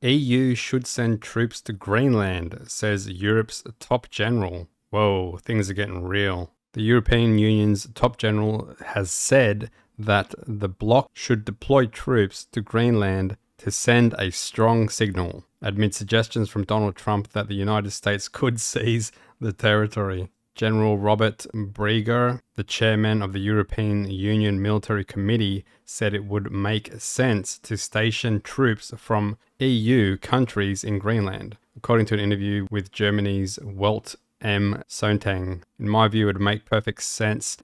EU should send troops to Greenland, says Europe's top general. Whoa, things are getting real. The European Union's top general has said that the bloc should deploy troops to Greenland to send a strong signal, amid suggestions from Donald Trump that the United States could seize the territory. General Robert Brieger, the chairman of the European Union Military Committee, said it would make sense to station troops from EU countries in Greenland, according to an interview with Germany's Welt M. Sontang. In my view, it would make perfect sense.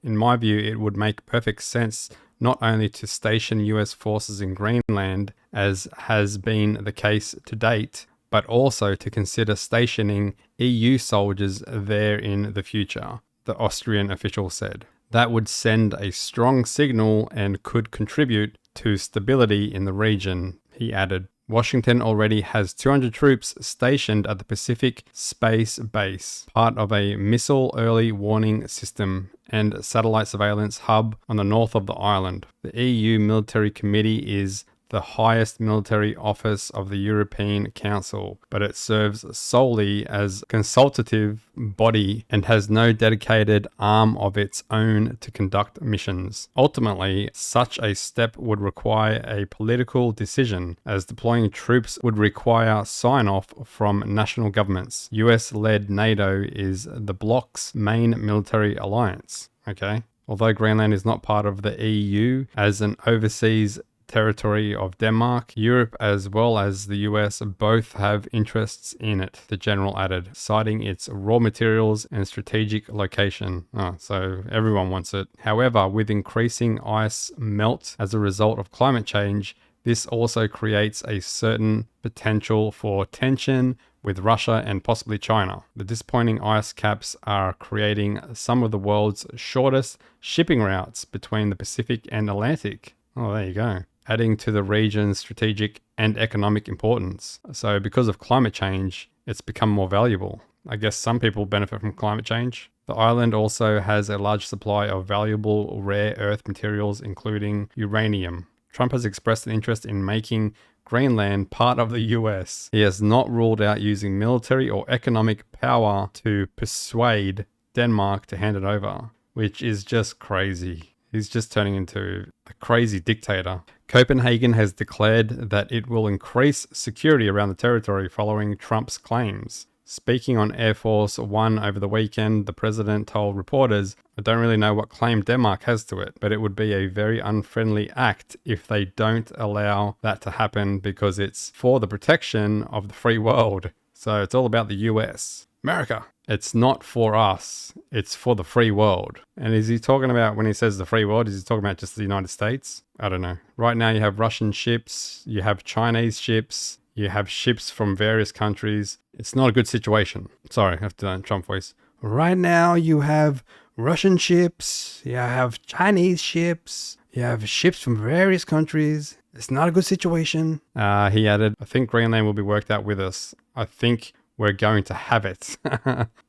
Not only to station US forces in Greenland, as has been the case to date, but also to consider stationing EU soldiers there in the future, the Austrian official said. That would send a strong signal and could contribute to stability in the region, he added. Washington already has 200 troops stationed at the Pacific Space Base, part of a missile early warning system and satellite surveillance hub on the north of the island. The EU Military Committee is the highest military office of the European Council, but it serves solely as a consultative body and has no dedicated arm of its own to conduct missions. Ultimately, such a step would require a political decision, as deploying troops would require sign-off from national governments. US-led NATO is the bloc's main military alliance. Okay. Although Greenland is not part of the EU as an overseas territory of Denmark, Europe as well as the US both have interests in it, the general added, citing its raw materials and strategic location. So everyone wants it. However, with increasing ice melt as a result of climate change, this also creates a certain potential for tension with Russia and possibly China. The disappointing ice caps are creating some of the world's shortest shipping routes between the Pacific and Atlantic. Oh, there you go. Adding to the region's strategic and economic importance. So because of climate change, it's become more valuable. I guess some people benefit from climate change. The island also has a large supply of valuable rare earth materials, including uranium. Trump has expressed an interest in making Greenland part of the US. He has not ruled out using military or economic power to persuade Denmark to hand it over, which is just crazy. He's just turning into a crazy dictator. Copenhagen has declared that it will increase security around the territory following Trump's claims. Speaking on Air Force One over the weekend, the president told reporters, "I don't really know what claim Denmark has to it, but it would be a very unfriendly act if they don't allow that to happen because it's for the protection of the free world." So it's all about the US. America. It's not for us. It's for the free world. And is he talking about, when he says the free world, is he talking about just the United States? I don't know. Right now you have Russian ships, you have Chinese ships, you have ships from various countries. It's not a good situation. Sorry, I have to do that Trump voice. Right now you have Russian ships, you have Chinese ships, you have ships from various countries. It's not a good situation. He added, I think Greenland will be worked out with us. I think we're going to have it.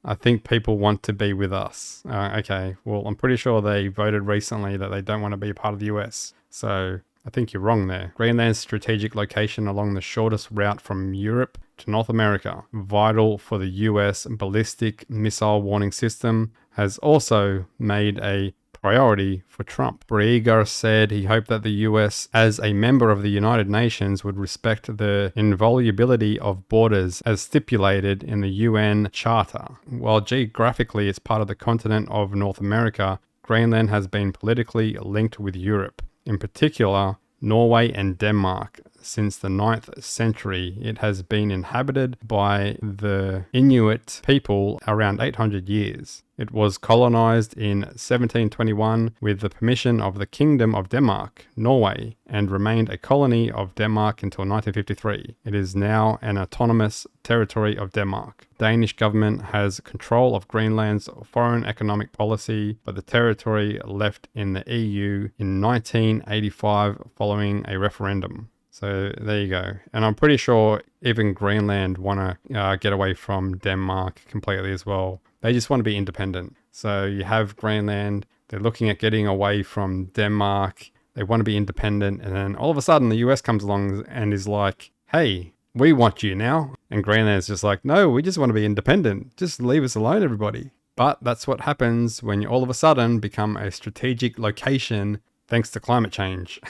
I think people want to be with us. Okay, well, I'm pretty sure they voted recently that they don't want to be a part of the US. So I think you're wrong there. Greenland's strategic location along the shortest route from Europe to North America, vital for the US ballistic missile warning system, has also made a priority for Trump. Brieger said he hoped that the US, as a member of the United Nations, would respect the inviolability of borders as stipulated in the UN Charter. While geographically it's part of the continent of North America, Greenland has been politically linked with Europe, in particular Norway and Denmark. Since the 9th century, it has been inhabited by the Inuit people around 800 years. It was colonized in 1721 with the permission of the Kingdom of Denmark, Norway, and remained a colony of Denmark until 1953. It is now an autonomous territory of Denmark. The Danish government has control of Greenland's foreign economic policy, but the territory left in the EU in 1985 following a referendum. So there you go. And I'm pretty sure even Greenland want to get away from Denmark completely as well. They just want to be independent. So you have Greenland, they're looking at getting away from Denmark. They want to be independent. And then all of a sudden the US comes along and is like, hey, we want you now. And Greenland's just like, no, we just want to be independent. Just leave us alone, everybody. But that's what happens when you all of a sudden become a strategic location thanks to climate change.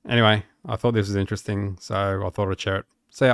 Anyway, I thought this was interesting, so I thought I'd share it. See ya.